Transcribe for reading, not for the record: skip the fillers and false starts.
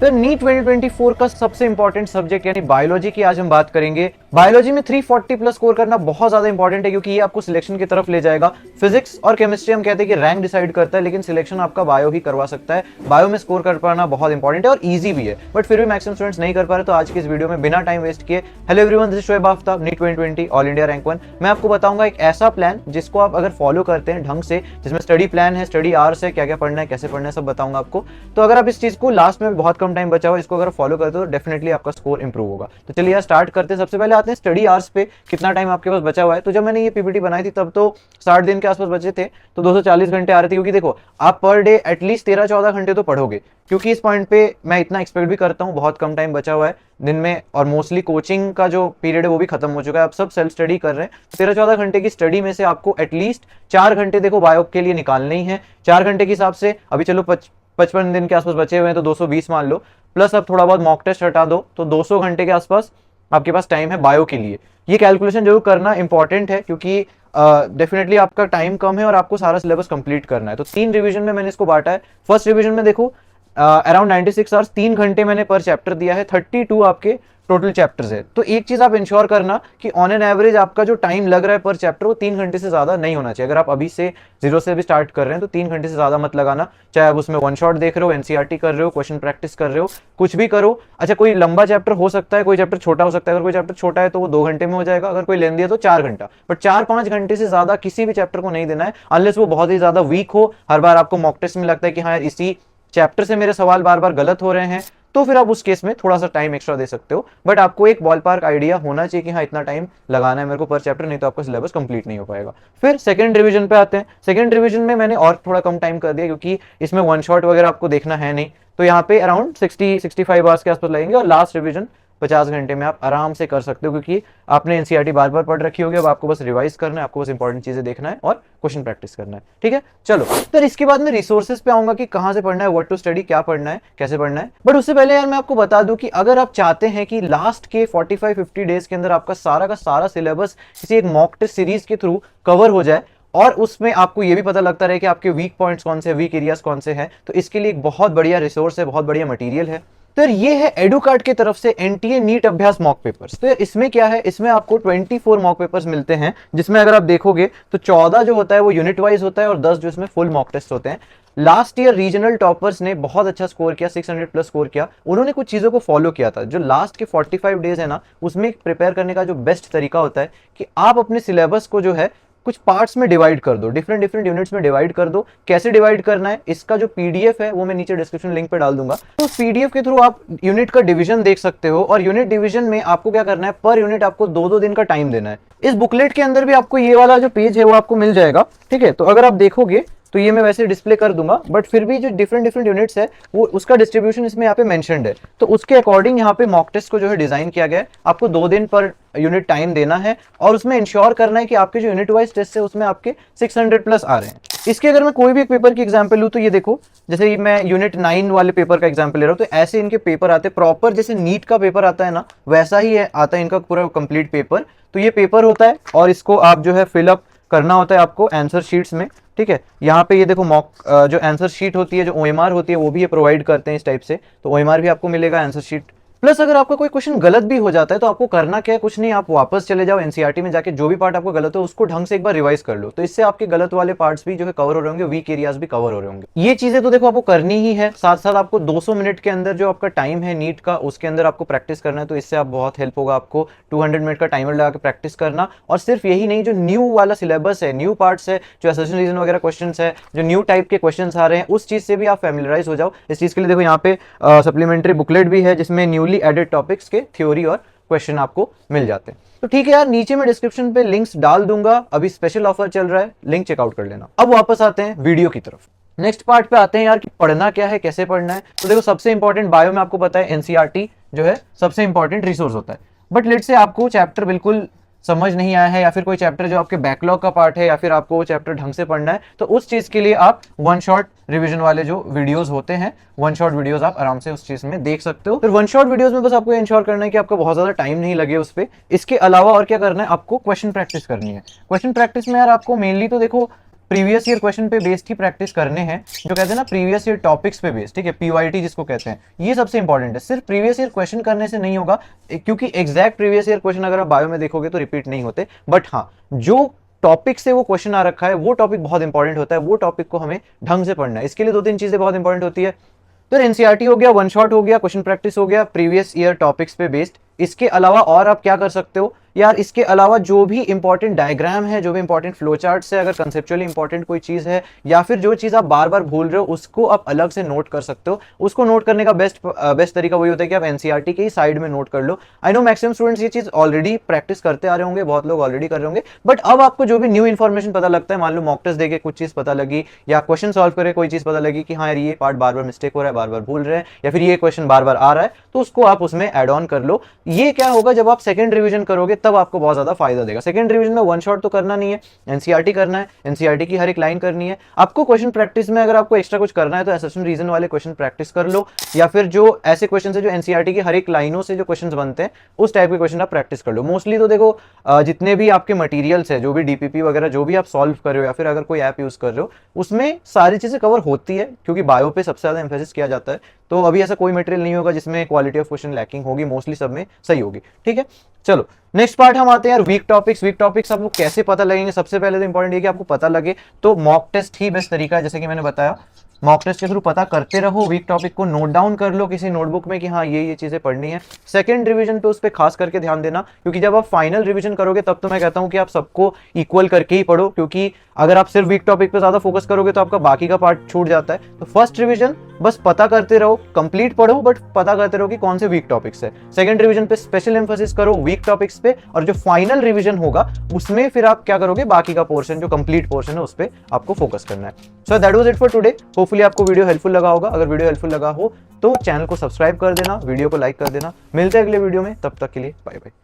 तो नीट 2024 का सबसे इंपॉर्टेंट सब्जेक्ट यानी बायोलॉजी की आज हम बात करेंगे। बायोलॉजी में 340 प्लस स्कोर करना बहुत ज्यादा इंपॉर्टेंट है क्योंकि ये आपको सिलेक्शन की तरफ ले जाएगा। फिजिक्स और केमिस्ट्री हम कहते हैं कि रैंक डिसाइड करता है, लेकिन सिलेक्शन आपका बायो ही करवा सकता है। बायो में स्कोर कर पाना बहुत इंपॉर्टेंट है और ईजी भी है, बट फिर भी मैक्सिमम स्टूडेंट्स नहीं कर पा रहे। तो आज की इस वीडियो में बिना टाइम वेस्ट किए, hello everyone, this is Shoaib Aftab, NEET 2020 all India rank 1। मैं आपको बताऊंगा एक ऐसा प्लान जिसको आप अगर फॉलो करते हैं ढंग से, जिसमें स्टडी प्लान है, स्टडी आवर्स है, क्या क्या पढ़ना है, कैसे पढ़ना है, सब बताऊंगा आपको। तो अगर आप इस चीज को, लास्ट में बहुत कम टाइम बचा हुआ, इसको अगर फॉलो करते हो तो डेफिनेटली आपका स्कोर इंप्रूव होगा। तो चलिए यार स्टार्ट करते हैं। सबसे पहले आते हैं स्टडी आवर्स पे, कितना टाइम आपके पास बचा हुआ है। तो जब मैंने ये पीपीटी बनाई थी तब तो 60 दिन के आसपास बचे थे, तो 240 घंटे आ रहे थे। क्योंकि देखो, आप पर डे एटलीस्ट 13-14 घंटे तो पढ़ोगे, क्योंकि इस पॉइंट पे मैं इतना एक्सपेक्ट भी करता हूँ। बहुत कम टाइम बचा हुआ है दिन में और मोस्टली कोचिंग का जो पीरियड है वो भी खत्म हो चुका है, आप सब सेल्फ स्टडी कर रहे हैं। 13-14 घंटे की स्टडी में से आपको एटलीस्ट 4 घंटे देखो बायो के लिए निकालने ही है। 4 घंटे के हिसाब से अभी चलो 55 दिन के आसपास बचे हुए हैं, तो 220 मान लो, प्लस अब थोड़ा बहुत मॉक टेस्ट हटा दो, तो 200 घंटे के आसपास आपके पास टाइम है बायो के लिए। ये कैलकुलेशन जरूर करना इंपॉर्टेंट है क्योंकि डेफिनेटली आपका टाइम कम है और आपको सारा सिलेबस कंप्लीट करना है। तो 3 रिवीजन में मैंने इसको बांटा है। फर्स्ट रिवीजन में देखो अराउंड 96 आवर्स, 3 घंटे मैंने पर चैप्टर दिया है। 32 आपके टोटल चैप्टर्स है। तो एक चीज आप इंश्योर करना कि ऑन एन एवरेज आपका जो टाइम लग रहा है पर चैप्टर वो 3 घंटे से ज्यादा नहीं होना चाहिए। अगर आप अभी से जीरो से भी स्टार्ट कर रहे हैं तो 3 घंटे से ज्यादा मत लगाना। चाहे आप उसमें वन शॉट देख रहे हो, एनसीईआरटी कर रहे हो, क्वेश्चन प्रैक्टिस कर रहे हो, कुछ भी करो। अच्छा, कोई लंबा चैप्टर हो सकता है, कोई चैप्टर छोटा हो सकता है। अगर कोई चैप्टर छोटा है तो वो 2 घंटे में हो जाएगा, अगर कोई लेंदी है तो 4 घंटा। बट 4-5 घंटे से ज्यादा किसी भी चैप्टर को नहीं देना है, अनलेस वो बहुत ही ज्यादा वीक हो। हर बार आपको मॉक टेस्ट में लगता है कि हाँ यार, इसी चैप्टर से मेरे सवाल बार बार गलत हो रहे हैं, तो फिर आप उस केस में थोड़ा सा टाइम एक्स्ट्रा दे सकते हो। बट आपको एक बॉल पार्क आइडिया होना चाहिए कि हाँ इतना टाइम लगाना है मेरे को पर चैप्टर, नहीं तो आपका सिलेबस कंप्लीट नहीं हो पाएगा। फिर सेकंड रिवीजन पे आते हैं। सेकंड रिवीजन में मैंने और थोड़ा कम टाइम कर दिया क्योंकि इसमें वन शॉट वगैरह आपको देखना है नहीं, तो यहाँ पे अराउंड 60-65 आवर्स के आसपास लगेंगे और लास्ट रिवीजन 50 घंटे में आप आराम से कर सकते हो क्योंकि आपने एनसीईआरटी बार बार पढ़ रखी होगी। अब आपको बस रिवाइज करना है, आपको बस इंपॉर्टेंट चीजें देखना है और क्वेश्चन प्रैक्टिस करना है। ठीक है, चलो फिर इसके बाद में रिसोर्सेज पे आऊंगा कि कहां से पढ़ना है, व्हाट टू स्टडी, क्या पढ़ना है, कैसे पढ़ना है। बट उससे पहले यार मैं आपको बता दूं कि अगर आप चाहते हैं कि लास्ट के 45-50 डेज के अंदर आपका सारा का सारा सिलेबस किसी एक मॉक टेस्ट सीरीज के थ्रू कवर हो जाए और उसमें आपको ये भी पता लगता रहे कि आपके वीक पॉइंट्स कौन से, वीक एरियाज कौन से हैं, तो इसके लिए एक बहुत बढ़िया रिसोर्स है, बहुत बढ़िया मटेरियल है। तो ये है एडुकार्ड की तरफ से एनटीए नीट अभ्यास मॉक पेपर्स। तो इसमें क्या है, इसमें आपको 24 मॉक पेपर्स मिलते हैं, जिसमें अगर आप देखोगे तो 14 जो होता है वो यूनिट वाइज होता है और 10 जो इसमें फुल मॉक टेस्ट होते हैं। लास्ट ईयर रीजनल टॉपर्स ने बहुत अच्छा स्कोर किया, 600 प्लस स्कोर किया। उन्होंने कुछ चीजों को फॉलो किया था। जो लास्ट के 45 डेज है ना, उसमें प्रिपेयर करने का जो बेस्ट तरीका होता है कि आप अपने सिलेबस को जो है कुछ पार्ट्स में डिवाइड कर दो, डिफरेंट यूनिट्स में डिवाइड कर दो। कैसे डिवाइड करना है, इसका जो पीडीएफ है वो मैं नीचे डिस्क्रिप्शन लिंक पे डाल दूंगा। तो उस पीडीएफ के थ्रू आप यूनिट का डिवीजन देख सकते हो और यूनिट डिवीजन में आपको क्या करना है, पर यूनिट आपको 2-2 दिन का टाइम देना है। इस बुकलेट के अंदर भी आपको ये वाला जो पेज है वो आपको मिल जाएगा। ठीक है, तो अगर आप देखोगे तो ये मैं वैसे डिस्प्ले कर दूंगा, बट फिर भी जो डिफरेंट यूनिट्स है वो उसका डिस्ट्रीब्यूशन इसमें यहाँ पे मेंशन्ड है। तो उसके अकॉर्डिंग यहाँ पे मॉक टेस्ट को जो है डिजाइन किया गया है। आपको 2 दिन पर यूनिट टाइम देना है और उसमें इंश्योर करना है कि आपके जो यूनिट वाइज टेस्ट है उसमें आपके 600 प्लस आ रहे हैं। इसके अगर मैं कोई भी एक पेपर की एग्जांपल लूं तो ये देखो, जैसे मैं यूनिट 9 वाले पेपर का एग्जांपल ले रहा हूं, तो ऐसे इनके पेपर आते हैं प्रॉपर, जैसे नीट का पेपर आता है ना वैसा ही है, आता है इनका पूरा कंप्लीट पेपर। तो ये पेपर होता है और इसको आप जो है फिलअप करना होता है आपको आंसर शीट्स में। ठीक है, यहाँ पे ये देखो मॉक जो आंसर शीट होती है, जो ओएमआर होती है, वो भी ये प्रोवाइड करते हैं इस टाइप से। तो ओएमआर भी आपको मिलेगा, आंसर शीट। प्लस अगर आपका कोई क्वेश्चन गलत भी हो जाता है तो आपको करना क्या है, कुछ नहीं, आप वापस चले जाओ एनसीईआरटी में जाके, जो भी पार्ट आपको गलत हो उसको ढंग से एक बार रिवाइज कर लो। तो इससे आपके गलत वाले पार्ट्स भी जो है कवर हो रहे होंगे, वीक एरियाज भी कवर हो रहे होंगे। ये चीजें तो देखो आपको करनी ही है। साथ साथ आपको 200 मिनट के अंदर जो आपका टाइम है नीट का, उसके अंदर आपको प्रैक्टिस करना है। तो इससे आप बहुत हेल्प होगा आपको 200 मिनट का टाइमर लगा के प्रैक्टिस करना। और सिर्फ यही नहीं, जो न्यू वाला सिलेबस है, न्यू पार्ट्स है, जो असर्शन रीजन वगैरह क्वेश्चन है, जो न्यू टाइप के क्वेश्चन आ रहे हैं, उस चीज से भी आप फैमिलियराइज हो जाओ। इस चीज के लिए देखो यहाँ पे सप्लीमेंट्री बुकलेट भी है जिसमें न्यूली एडेड टॉपिक्स के थ्योरी और क्वेश्चन आपको मिल जाते हैं। तो ठीक है यार, नीचे मैं डिस्क्रिप्शन पे लिंक्स डाल दूंगा, अभी स्पेशल ऑफर चल रहा है, लिंक चेकआउट कर लेना। अब वापस आते हैं वीडियो की तरफ। नेक्स्ट पार्ट पे आते हैं यार कि पढ़ना क्या है, कैसे पढ़ना है। तो देखो, सबसे इंपॉर्टेंट बायो में आपको पता है एनसीईआरटी जो है सबसे इंपॉर्टेंट रिसोर्स होता है। बट लेट से आपको चैप्टर बिल्कुल समझ नहीं आया है, या फिर कोई चैप्टर जो आपके बैकलॉग का पार्ट है, या फिर आपको वो चैप्टर ढंग से पढ़ना है, तो उस चीज के लिए आप वन शॉट रिवीजन वाले जो वीडियोस होते हैं, वन शॉट वीडियोस आप आराम से उस चीज में देख सकते हो। फिर वन शॉट वीडियोस में बस आपको इंश्योर करना है कि आपका बहुत ज्यादा टाइम नहीं लगे उस पे। इसके अलावा और क्या करना है, आपको क्वेश्चन प्रैक्टिस करनी है। क्वेश्चन प्रैक्टिस में यार आपको मेनली तो देखो प्रीवियस ईयर क्वेश्चन पे बेस्ड ही प्रैक्टिस करने हैं, जो कहते हैं ना प्रीवियस ईयर टॉपिक्स पे बेस्ड, ठीक है, पीवाईटी जिसको कहते हैं, ये सबसे इंपॉर्टेंट है। सिर्फ प्रीवियस ईयर क्वेश्चन करने से नहीं होगा, क्योंकि एग्जैक्ट प्रीवियस ईयर क्वेश्चन अगर आप बायो में देखोगे तो रिपीट नहीं होते, बट हाँ जो टॉपिक से वो क्वेश्चन आ रखा है वो टॉपिक बहुत इंपॉर्टेंट होता है, वो टॉपिक को हमें ढंग से पढ़ना है। इसके लिए 2-3 चीजें बहुत इंपॉर्टेंट होती है। तो एनसीईआरटी हो गया, वन शॉट हो गया, क्वेश्चन प्रैक्टिस हो गया, प्रीवियस ईयर टॉपिक्स पे बेस्ड। इसके अलावा और आप क्या कर सकते हो यार, इसके अलावा जो भी इंपॉर्टेंट डायग्राम है, जो भी इंपॉर्टेंट फ्लो चार्ट्स है, अगर कंसेप्चुअली इंपॉर्टेंट कोई चीज है या फिर जो चीज आप बार बार भूल रहे हो उसको आप अलग से नोट कर सकते हो। उसको नोट करने का बेस्ट तरीका वही होता है कि आप एनसीईआरटी के ही साइड में नोट कर लो। आई नो मैक्सिमम स्टूडेंट्स ये चीज ऑलरेडी प्रैक्टिस करते आ रहे होंगे, बहुत लोग ऑलरेडी कर रहे होंगे, बट अब आपको जो भी न्यू इन्फॉर्मेशन पता लगता है, मान लो मॉक टेस्ट देके कुछ चीज पता लगी या क्वेश्चन सॉल्व करे कोई चीज पता लगी कि हाँ यार ये पार्ट बार बार मिस्टेक हो रहा है, बार बार भूल रहे हैं, या फिर ये क्वेश्चन बार बार आ रहा है, तो उसको आप उसमें एड ऑन कर लो। ये क्या होगा, जब आप सेकंड रिवीजन करोगे तब आपको बहुत ज्यादा फायदा देगा। सेकंड रिवीजन में वन शॉट तो करना नहीं है, एनसीईआरटी करना है, एनसीईआरटी की हर एक लाइन करनी है। आपको क्वेश्चन प्रैक्टिस में अगर आपको एक्स्ट्रा कुछ करना है तो असम्पशन रीजन वाले क्वेश्चन प्रैक्टिस कर लो, या फिर जो ऐसे क्वेश्चन है जो एनसीईआरटी की हर एक लाइनों से जो क्वेश्चन बनते हैं उस टाइप के क्वेश्चन आप प्रैक्टिस कर लो। मोस्टली तो देखो जितने भी आपके मटीरियल्स है, जो भी डीपीपी वगैरह जो भी आप सॉल्व कर रहे हो या फिर अगर कोई ऐप यूज कर रहे हो, उसमें सारी चीजें कवर होती है, क्योंकि बायो पे सबसे ज्यादा एम्फेसिस किया जाता है। तो अभी ऐसा कोई मटेरियल नहीं होगा जिसमें क्वालिटी ऑफ क्वेश्चन लैकिंग होगी, मोस्टली सब में सही होगी, ठीक है। चलो नेक्स्ट पार्ट हम आते हैं यार, वीक टॉपिक्स। वीक टॉपिक्स आपको कैसे पता लगेंगे? सबसे पहले तो इंपॉर्टेंट है कि आपको पता लगे, तो मॉक टेस्ट ही बेस्ट तरीका है। जैसे कि मैंने बताया, मॉक टेस्ट के थ्रू पता करते रहो, वीक टॉपिक को नोट डाउन कर लो किसी नोटबुक में कि हाँ ये चीजें पढ़नी है। सेकंड रिवीजन पे उस पर खास करके ध्यान देना, क्योंकि जब आप फाइनल रिवीजन करोगे तब तो मैं कहता हूं कि आप सबको इक्वल करके ही पढ़ो, क्योंकि अगर आप सिर्फ वीक टॉपिक पे ज्यादा फोकस करोगे तो आपका बाकी का पार्ट छूट जाता है। तो फर्स्ट रिवीजन बस पता करते रहो, कंप्लीट पढ़ो बट पता करते रहो कि कौन से वीक टॉपिक्स है। सेकंड रिवीजन पे स्पेशल एम्फोसिस करो वीक टॉपिक्स पे, और जो फाइनल रिवीजन होगा उसमें फिर आप क्या करोगे, बाकी का पोर्शन जो कंप्लीट पोर्शन है उस पर आपको फोकस करना है। So that was it for today. Hopefully आपको वीडियो हेल्पफुल लगा होगा। अगर वीडियो हेल्पफुल लगा हो तो चैनल को सब्सक्राइब कर देना, वीडियो को लाइक कर देना। मिलते हैं अगले वीडियो में, तब तक के लिए बाय बाय।